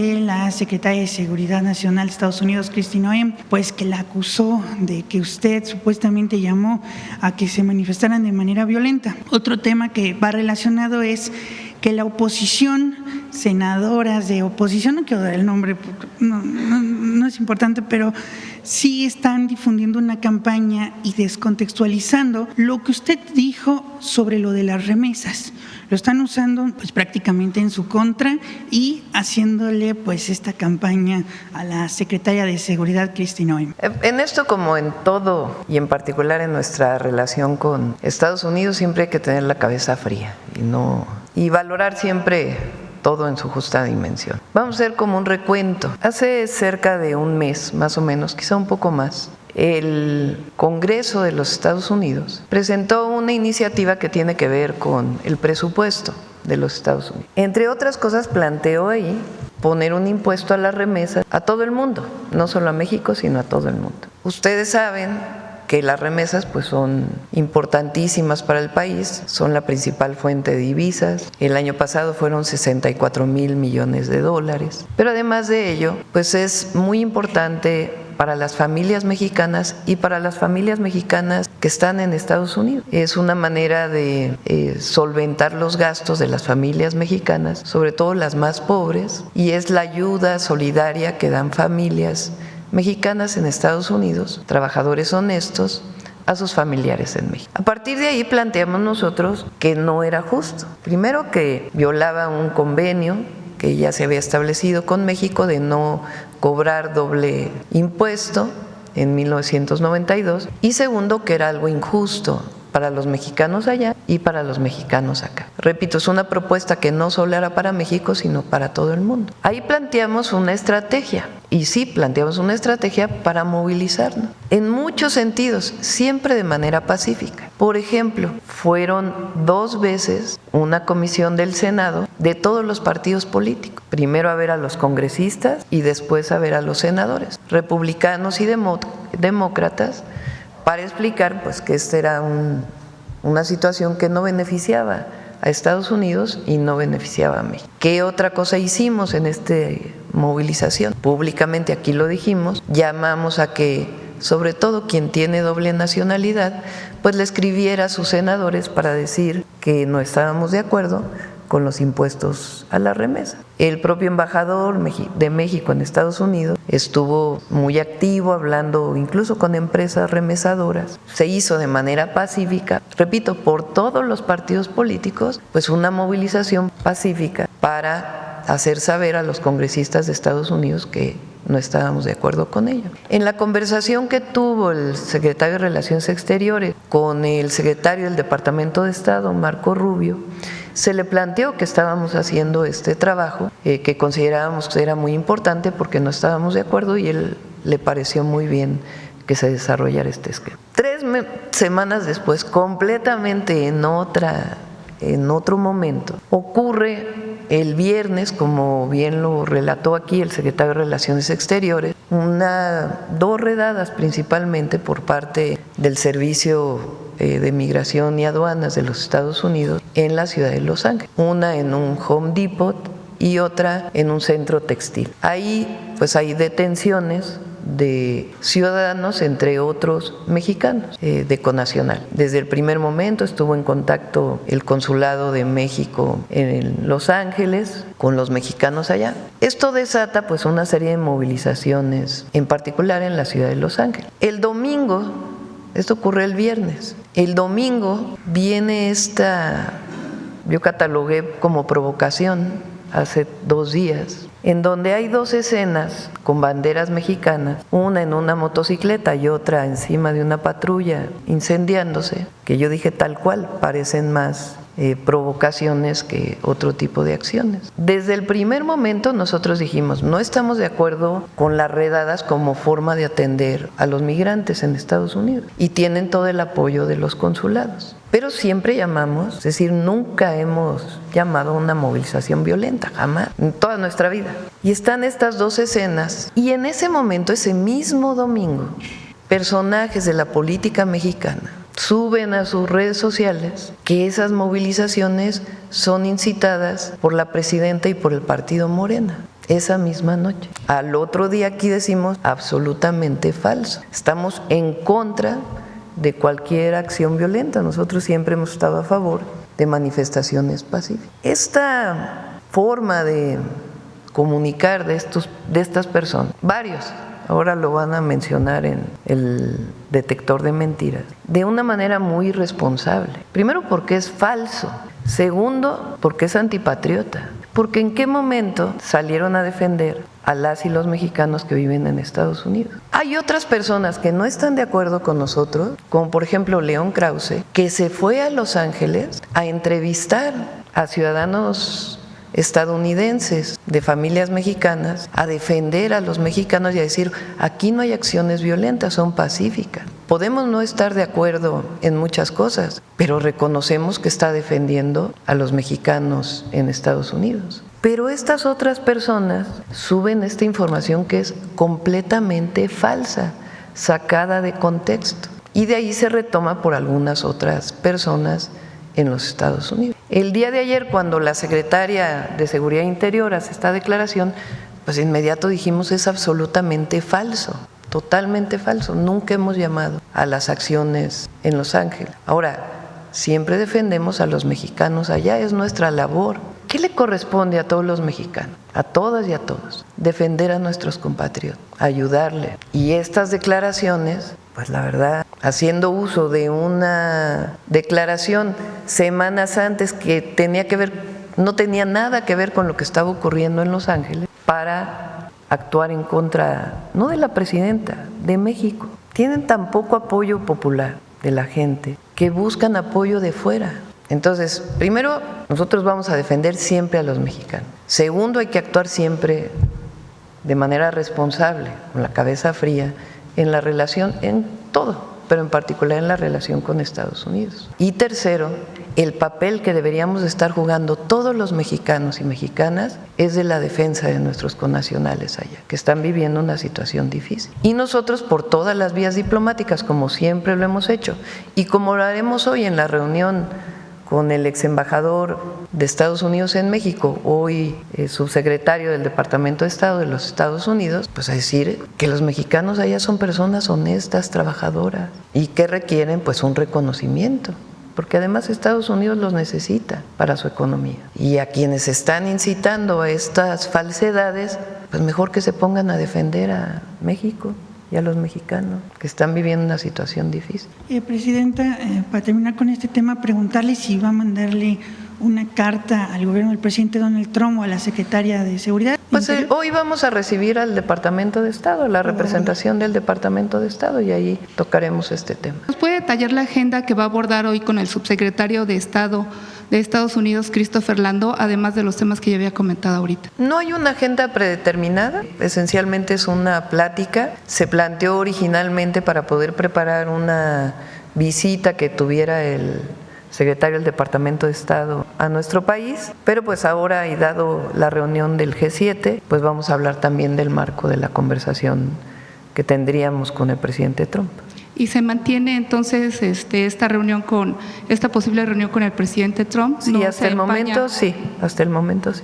La secretaria de Seguridad Nacional de Estados Unidos, Kristi Noem, pues que la acusó de que usted supuestamente llamó a que se manifestaran de manera violenta. Otro tema que va relacionado es que la oposición, senadoras de oposición, no quiero dar el nombre, no es importante, pero sí están difundiendo una campaña y descontextualizando lo que usted dijo sobre lo de las remesas. Lo están usando pues prácticamente en su contra y haciéndole pues esta campaña a la secretaria de Seguridad, Kristi Noem. En esto, como en todo y en particular en nuestra relación con Estados Unidos, siempre hay que tener la cabeza fría y valorar siempre todo en su justa dimensión. Vamos a hacer como un recuento. Hace cerca de un mes, más o menos, quizá un poco más, el Congreso de los Estados Unidos presentó una iniciativa que tiene que ver con el presupuesto de los Estados Unidos. Entre otras cosas, planteó ahí poner un impuesto a las remesas a todo el mundo, no solo a México, sino a todo el mundo. Ustedes saben que las remesas pues son importantísimas para el país, son la principal fuente de divisas. El año pasado fueron 64,000 millones de dólares. Pero además de ello, pues es muy importante para las familias mexicanas y para las familias mexicanas que están en Estados Unidos. Es una manera de solventar los gastos de las familias mexicanas, sobre todo las más pobres, y es la ayuda solidaria que dan familias mexicanas en Estados Unidos, trabajadores honestos, a sus familiares en México. A partir de ahí planteamos nosotros que no era justo. Primero, que violaba un convenio que ya se había establecido con México de no cobrar doble impuesto en 1992, y segundo, que era algo injusto para los mexicanos allá y para los mexicanos acá. Repito, es una propuesta que no solo era para México, sino para todo el mundo. Ahí planteamos una estrategia, y sí, planteamos una estrategia para movilizarnos, en muchos sentidos, siempre de manera pacífica. Por ejemplo, fueron 2 veces una comisión del Senado de todos los partidos políticos, primero a ver a los congresistas y después a ver a los senadores, republicanos y demócratas, para explicar pues que esta era una situación que no beneficiaba a Estados Unidos y no beneficiaba a México. ¿Qué otra cosa hicimos en esta movilización? Públicamente, aquí lo dijimos, llamamos a que, sobre todo quien tiene doble nacionalidad, pues le escribiera a sus senadores para decir que no estábamos de acuerdo con los impuestos a la remesa. El propio embajador de México en Estados Unidos estuvo muy activo, hablando incluso con empresas remesadoras. Se hizo de manera pacífica, repito, por todos los partidos políticos, pues una movilización pacífica para hacer saber a los congresistas de Estados Unidos que no estábamos de acuerdo con ello. En la conversación que tuvo el secretario de Relaciones Exteriores con el secretario del Departamento de Estado, Marco Rubio, se le planteó que estábamos haciendo este trabajo, que considerábamos que era muy importante porque no estábamos de acuerdo, y él le pareció muy bien que se desarrollara este esquema. 3 semanas después, completamente en otro momento, ocurre el viernes, como bien lo relató aquí el secretario de Relaciones Exteriores, 2 redadas principalmente por parte del Servicio de Migración y Aduanas de los Estados Unidos en la ciudad de Los Ángeles, una en un Home Depot y otra en un centro textil. Ahí pues hay detenciones de ciudadanos, entre otros mexicanos, de connacional. Desde el primer momento estuvo en contacto el Consulado de México en Los Ángeles con los mexicanos allá. Esto desata pues una serie de movilizaciones, en particular en la ciudad de Los Ángeles. El domingo, esto ocurre el viernes, el domingo viene yo catalogué como provocación hace 2 días, en donde hay 2 escenas con banderas mexicanas, una en una motocicleta y otra encima de una patrulla incendiándose, que yo dije tal cual, parecen más provocaciones que otro tipo de acciones. Desde el primer momento nosotros dijimos, no estamos de acuerdo con las redadas como forma de atender a los migrantes en Estados Unidos, y tienen todo el apoyo de los consulados. Pero siempre llamamos, es decir, nunca hemos llamado a una movilización violenta, jamás, en toda nuestra vida. Y están estas 2 escenas, y en ese momento, ese mismo domingo, personajes de la política mexicana suben a sus redes sociales que esas movilizaciones son incitadas por la presidenta y por el partido Morena. esa misma noche. Al otro día aquí decimos absolutamente falso. Estamos en contra de cualquier acción violenta. Nosotros siempre hemos estado a favor de manifestaciones pacíficas. Esta forma de comunicar de estas personas, varios, ahora lo van a mencionar en el detector de mentiras, de una manera muy irresponsable. Primero, porque es falso. Segundo, porque es antipatriota. Porque ¿en qué momento salieron a defender a las y los mexicanos que viven en Estados Unidos? Hay otras personas que no están de acuerdo con nosotros, como por ejemplo León Krause, que se fue a Los Ángeles a entrevistar a ciudadanos estadounidenses de familias mexicanas, a defender a los mexicanos y a decir, aquí no hay acciones violentas, son pacíficas. Podemos no estar de acuerdo en muchas cosas, pero reconocemos que está defendiendo a los mexicanos en Estados Unidos. Pero estas otras personas suben esta información que es completamente falsa, sacada de contexto, y de ahí se retoma por algunas otras personas en los Estados Unidos. El día de ayer, cuando la secretaria de Seguridad Interior hace esta declaración, pues inmediato dijimos es absolutamente falso, totalmente falso. Nunca hemos llamado a las acciones en Los Ángeles. Ahora, siempre defendemos a los mexicanos allá, es nuestra labor. ¿Qué le corresponde a todos los mexicanos, a todas y a todos? Defender a nuestros compatriotas, ayudarle. Y estas declaraciones, pues la verdad, haciendo uso de una declaración semanas antes que tenía que ver, no tenía nada que ver con lo que estaba ocurriendo en Los Ángeles, para actuar en contra, no de la presidenta, de México. Tienen tan poco apoyo popular de la gente que buscan apoyo de fuera. Entonces, primero, nosotros vamos a defender siempre a los mexicanos. Segundo, hay que actuar siempre de manera responsable, con la cabeza fría, en la relación, en todo, pero en particular en la relación con Estados Unidos. Y tercero, el papel que deberíamos estar jugando todos los mexicanos y mexicanas es de la defensa de nuestros connacionales allá, que están viviendo una situación difícil. Y nosotros, por todas las vías diplomáticas, como siempre lo hemos hecho, y como lo haremos hoy en la reunión con el ex embajador de Estados Unidos en México, hoy subsecretario del Departamento de Estado de los Estados Unidos, pues a decir que los mexicanos allá son personas honestas, trabajadoras y que requieren pues un reconocimiento, porque además Estados Unidos los necesita para su economía. Y a quienes están incitando a estas falsedades, pues mejor que se pongan a defender a México y a los mexicanos que están viviendo una situación difícil. Presidenta, para terminar con este tema, preguntarle si va a mandarle una carta al gobierno del presidente Donald Trump o a la secretaria de Seguridad. Pues hoy vamos a recibir al Departamento de Estado, la representación del Departamento de Estado, y ahí tocaremos este tema. ¿Nos puede detallar la agenda que va a abordar hoy con el subsecretario de Estado de Estados Unidos, Christopher Landau, además de los temas que ya había comentado ahorita? No hay una agenda predeterminada, esencialmente es una plática. Se planteó originalmente para poder preparar una visita que tuviera el secretario del Departamento de Estado a nuestro país, pero pues ahora, y dado la reunión del G7, pues vamos a hablar también del marco de la conversación que tendríamos con el presidente Trump. ¿Y se mantiene entonces esta posible reunión con el presidente Trump? Sí, ¿No hasta el momento sí, hasta el momento sí.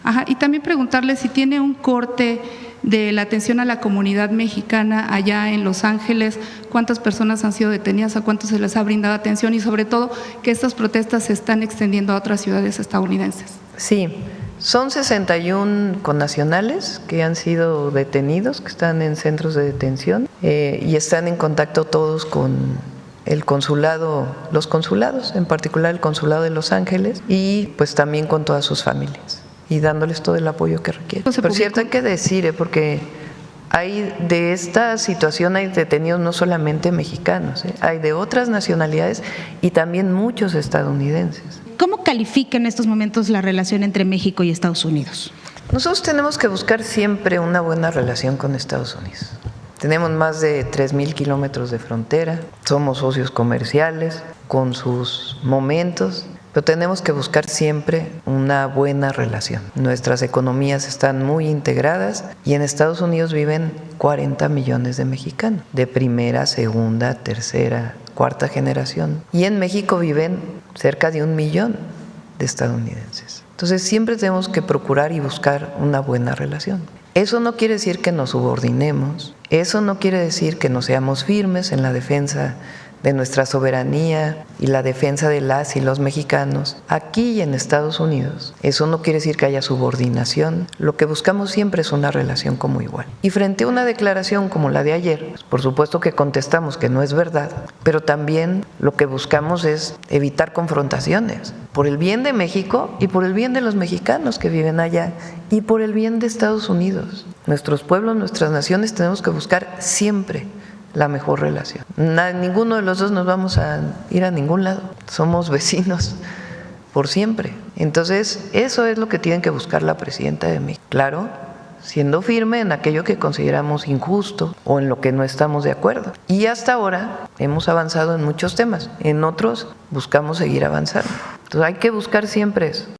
Ajá, y también preguntarle si tiene un corte de la atención a la comunidad mexicana allá en Los Ángeles, cuántas personas han sido detenidas, a cuántos se les ha brindado atención y sobre todo que estas protestas se están extendiendo a otras ciudades estadounidenses. Sí, son 61 connacionales que han sido detenidos, que están en centros de detención y están en contacto todos con el consulado, los consulados, en particular el consulado de Los Ángeles, y pues también con todas sus familias, y dándoles todo el apoyo que requieren. Por cierto, hay que decir, porque hay de esta situación hay detenidos no solamente mexicanos, hay de otras nacionalidades y también muchos estadounidenses. ¿Cómo califica en estos momentos la relación entre México y Estados Unidos? Nosotros tenemos que buscar siempre una buena relación con Estados Unidos. Tenemos más de 3,000 kilómetros de frontera, somos socios comerciales con sus momentos, pero tenemos que buscar siempre una buena relación. Nuestras economías están muy integradas y en Estados Unidos viven 40 millones de mexicanos, de primera, segunda, tercera, cuarta generación. Y en México viven cerca de 1 millón de estadounidenses. Entonces siempre tenemos que procurar y buscar una buena relación. Eso no quiere decir que nos subordinemos, eso no quiere decir que no seamos firmes en la defensa de nuestra soberanía y la defensa de las y los mexicanos aquí y en Estados Unidos. Eso no quiere decir que haya subordinación. Lo que buscamos siempre es una relación como igual. Y frente a una declaración como la de ayer, por supuesto que contestamos que no es verdad, pero también lo que buscamos es evitar confrontaciones por el bien de México y por el bien de los mexicanos que viven allá y por el bien de Estados Unidos. Nuestros pueblos, nuestras naciones tenemos que buscar siempre la mejor relación. Ninguno de los dos nos vamos a ir a ningún lado. Somos vecinos por siempre. Entonces, eso es lo que tiene que buscar la presidenta de México. Claro, siendo firme en aquello que consideramos injusto o en lo que no estamos de acuerdo. Y hasta ahora hemos avanzado en muchos temas. En otros buscamos seguir avanzando. Entonces, hay que buscar siempre eso.